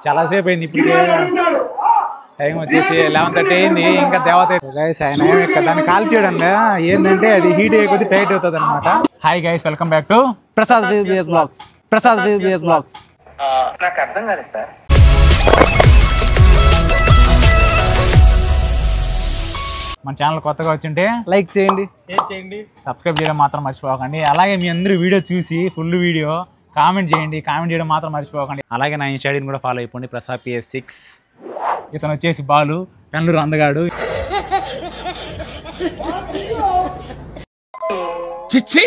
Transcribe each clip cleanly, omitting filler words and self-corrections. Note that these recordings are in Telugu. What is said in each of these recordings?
చాలాసేపు అయింది ఇప్పటికే. టైం వచ్చేసి 11:30 అయింది. ఇంకా దేవత ఆయన దాన్ని కాల్ చేయడం ఏంటంటే అది హీట్ అయిపోతే టైట్ అవుతుంది అనమాట. Hi guys, welcome back to Prasad VBS blogs. నాకు అర్థం కాలేదు సార్. మన ఛానల్ కొత్తగా వచ్చింటే లైక్ చేయండి, షేర్ చేయండి, సబ్స్క్రైబ్ చేయడం మాత్రం మర్చిపోకండి. అలాగే మీ అందరూ వీడియో చూసి ఫుల్ వీడియో కామెంట్ చేయండి, కామెంట్ చేయడం మాత్రం మర్చిపోకండి. అలాగే నా ఇన్స్టాగ్రామ్ కూడా ఫాలో అయిపోండి, ప్రసాద్ PS6. ఇతను వచ్చేసి బాలు, పెన్లూరు అందగాడు. చిచ్చి,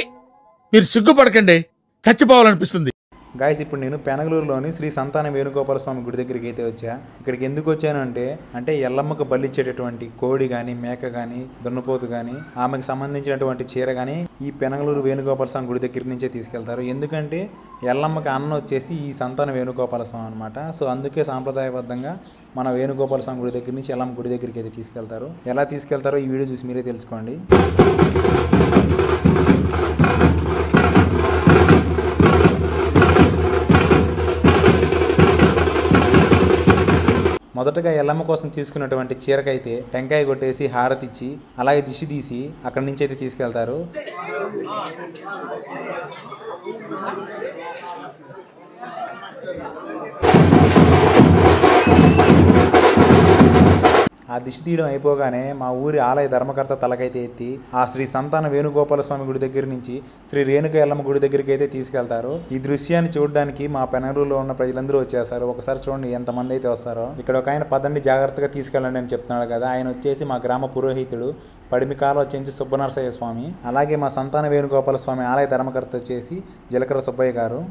మీరు సిగ్గుపడకండి, చచ్చిపోవాలనిపిస్తుంది. గాయస్, ఇప్పుడు నేను పెనగలూరులోని శ్రీ సంతాన వేణుగోపాల స్వామి గుడి దగ్గరికి అయితే వచ్చా. ఇక్కడికి ఎందుకు వచ్చాను అంటే ఎల్లమ్మకు బలిచ్చేటటువంటి కోడి కానీ, మేక కానీ, దున్నపోతు కానీ, ఆమెకు సంబంధించినటువంటి చీర కానీ ఈ పెనగలూరు వేణుగోపాల స్వామి గుడి దగ్గర నుంచే తీసుకెళ్తారు. ఎందుకంటే ఎల్లమ్మకి అన్న వచ్చేసి ఈ సంతాన వేణుగోపాల స్వామి అనమాట. సో అందుకే సాంప్రదాయబద్ధంగా మన వేణుగోపాల స్వామి గుడి దగ్గర నుంచి ఎల్లమ్మ గుడి దగ్గరికి అయితే తీసుకెళ్తారు. ఎలా తీసుకెళ్తారో ఈ వీడియో చూసి మీరే తెలుసుకోండి. మొదటగా ఎల్లమ్మ కోసం తీసుకున్నటువంటి చీరకైతే టెంకాయ కొట్టేసి హారతిచ్చి అలాగే దిష్టి తీసి అక్కడి నుంచి అయితే తీసుకెళ్తారు. ఆ దిష్టి తీయడం అయిపోగానే మా ఊరి ఆలయ ధర్మకర్త తలకైతే ఎత్తి ఆ శ్రీ సంతాన వేణుగోపాల స్వామి గుడి దగ్గర నుంచి శ్రీ రేణుక ఎల్లమ్మ గుడి దగ్గరికి అయితే తీసుకెళ్తారు. ఈ దృశ్యాన్ని చూడడానికి మా పెనగలూరులో ఉన్న ప్రజలందరూ వచ్చేస్తారు. ఒకసారి చూడండి ఎంతమంది అయితే వస్తారో. ఇక్కడ ఒక ఆయన పదండి జాగ్రత్తగా తీసుకెళ్ళండి అని చెప్తున్నాడు కదా, ఆయన వచ్చేసి మా గ్రామ పురోహితుడు పడిమికాల వచ్చేసి సుబ్బనరసయ్య స్వామి. అలాగే మా సంతాన వేణుగోపాల స్వామి ఆలయ ధర్మకర్త వచ్చేసి జీలకర్ర సుబ్బయ్య గారు.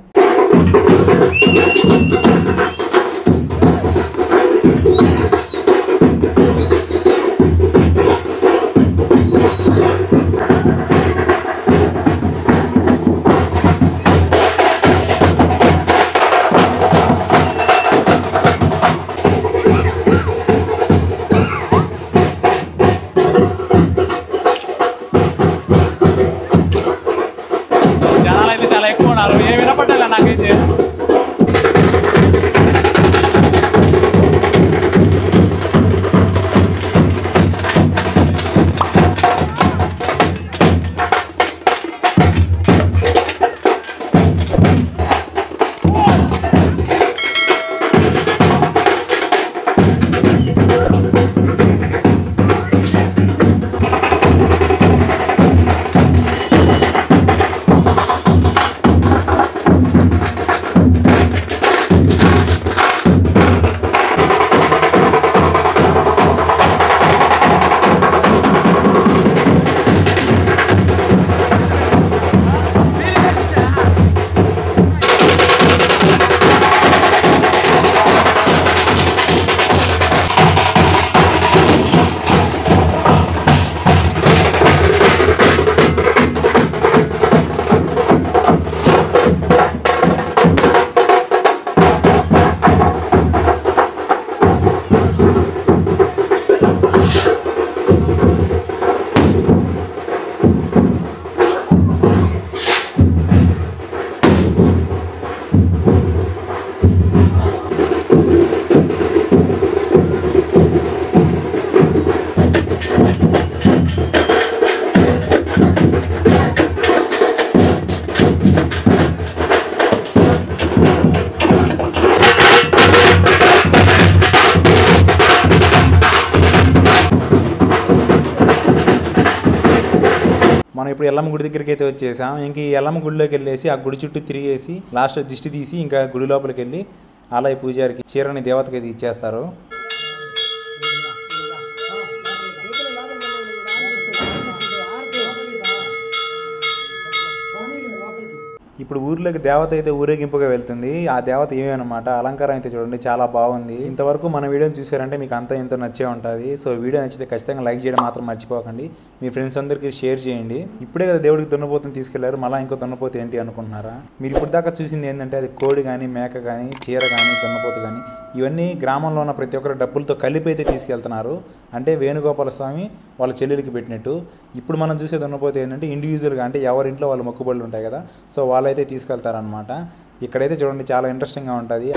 జనాలు అయితే చాలా ఎక్కువ ఉన్నారు, ఏమి వినపడ్డా నాకైతే. మనం ఇప్పుడు ఎల్లమ్మ గుడి దగ్గరికి అయితే వచ్చేసాం. ఇంక ఈ ఎల్లమ్మ గుడిలోకి వెళ్ళేసి ఆ గుడి చుట్టూ తిరిగేసి లాస్ట్ దిష్టి తీసి ఇంకా గుడి లోపలికి వెళ్ళి ఆలయ పూజారికి చీరని దేవతకి అయితే ఇచ్చేస్తారు. ఇప్పుడు ఊర్లోకి దేవత అయితే ఊరేగింపుగా వెళ్తుంది. ఆ దేవత ఏమేనమాట అలంకారం అయితే చూడండి, చాలా బాగుంది. ఇంతవరకు మన వీడియోని చూసారంటే మీకు అంతా ఎంతో నచ్చే ఉంటుంది. సో వీడియో నచ్చితే ఖచ్చితంగా లైక్ చేయడం మాత్రం మర్చిపోకండి. మీ ఫ్రెండ్స్ అందరికీ షేర్ చేయండి. ఇప్పుడే కదా దేవుడికి దున్నపోతుని తీసుకెళ్లారు, మళ్ళీ ఇంకో దున్నపోతు ఏంటి అనుకుంటున్నారా? మీరు ఇప్పుడు దాకా చూసింది ఏంటంటే అది కోడి కానీ, మేక కానీ, చీర కానీ, దున్నపోతు కానీ ఇవన్నీ గ్రామంలో ఉన్న ప్రతి ఒక్కరు డబ్బులతో కలిపి అయితే తీసుకెళ్తున్నారు. అంటే వేణుగోపాల స్వామి వాళ్ళ చెల్లెలికి పెట్టినట్టు. ఇప్పుడు మనం చూసే దున్నపోతు ఏంటంటే ఇండివిజువల్గా, అంటే ఎవరింట్లో వాళ్ళ మొక్కుబడులు ఉంటాయి కదా, సో వాళ్ళైతే తీసుకెళ్తారనమాట. ఇక్కడైతే చూడండి చాలా ఇంట్రెస్టింగ్గా ఉంటుంది.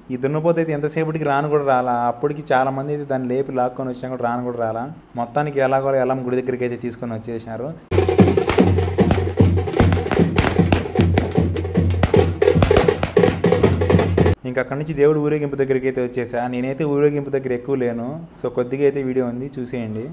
ఈ దున్నపోతే అయితే ఎంతసేపటికి రాను కూడా రాలా. అప్పటికి చాలా మంది అయితే దాన్ని లేపి లాక్కొని వచ్చినా కూడా రాను కూడా రాలా. మొత్తానికి ఎలాగో ఎల్లమ్మ గుడి దగ్గరికి అయితే తీసుకొని వచ్చేసినారు. ఇంకా అక్కడి నుంచి దేవుడు ఊరేగింపు దగ్గరికి అయితే వచ్చేసా. నేనైతే ఊరేగింపు దగ్గర ఎక్కువ లేను, సో కొద్దిగా అయితే వీడియో ఉంది, చూసేయండి.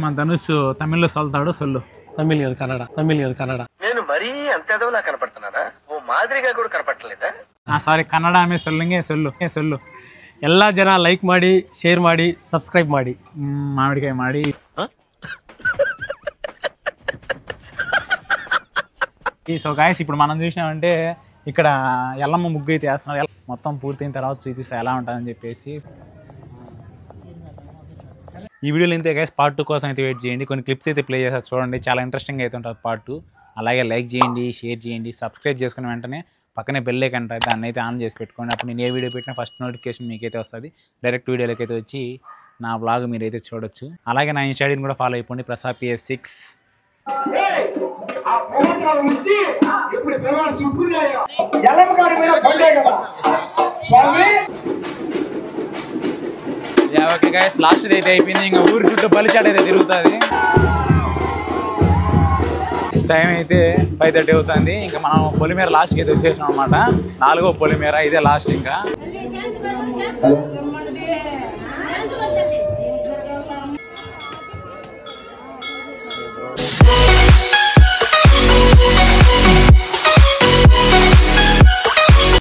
మా ధనుష్ తమిళ్లో సొల్తాడు, సొల్లు. తమిళ్ కాదు కన్నడ. నేను మరీ అంత ఎదవలా కనపడుతున్నానా? ఓ మాదిరిగా కూడా కనపడలేదా? సారీ, ಕನ್ನಡ ಆಮೇಲೆ ಸೊಲ್ಲಂಗೆ ಸೊಲ್ಲು. ಎಲ್ಲ ಜನ ಲೈಕ್ ಮಾಡಿ, ಶೇರ್ ಮಾಡಿ, ಸಬ್ಸ್ಕ್ರೈಬ್ ಮಾಡಿ, మామిడికాయ ಮಾಡಿ. సో గాయస్, ఇప్పుడు మనం చూసినామంటే ఇక్కడ ఎల్లమ్మ ముగ్గు అయితే వేస్తున్నారు. మొత్తం పూర్తయిన తర్వాత చూపిస్తా ఎలా ఉంటుందని చెప్పేసి. ఈ వీడియోలో ఇంతే గైస్. పార్ట్ 2 కోసం అయితే వెయిట్ చేయండి. కొన్ని క్లిప్స్ అయితే ప్లే చేస్తారు చూడండి, చాలా ఇంట్రెస్టింగ్ అయితే ఉంటుంది పార్ట్ 2. అలాగే లైక్ చేయండి, షేర్ చేయండి, సబ్స్క్రైబ్ చేసుకున్న వెంటనే పక్కనే బెల్ ఐకాన్ ఉంటుంది, దాన్ని అయితే ఆన్ చేసి పెట్టుకోండి. అప్పుడు నేను ఏ వీడియో పెట్టినా ఫస్ట్ నోటిఫికేషన్ మీకైతే వస్తుంది. డైరెక్ట్ వీడియోలోకి అయితే వచ్చి నా బ్లాగ్ మీరైతే చూడొచ్చు. అలాగే నా ఇన్స్టాగ్రామ్ కూడా ఫాలో అయిపోండి, Prasad PS6. Okay guys, last అయితే అయిపోయింది. ఇంకా ఊరి చుట్టూ బలిచాట అయితే తిరుగుతుంది. టైం అయితే 5:30 అవుతుంది. ఇంకా మనం పొలిమేర లాస్ట్కి అయితే వచ్చేసాం అనమాట. 4వ పొలిమేర ఇదే లాస్ట్. ఇంకా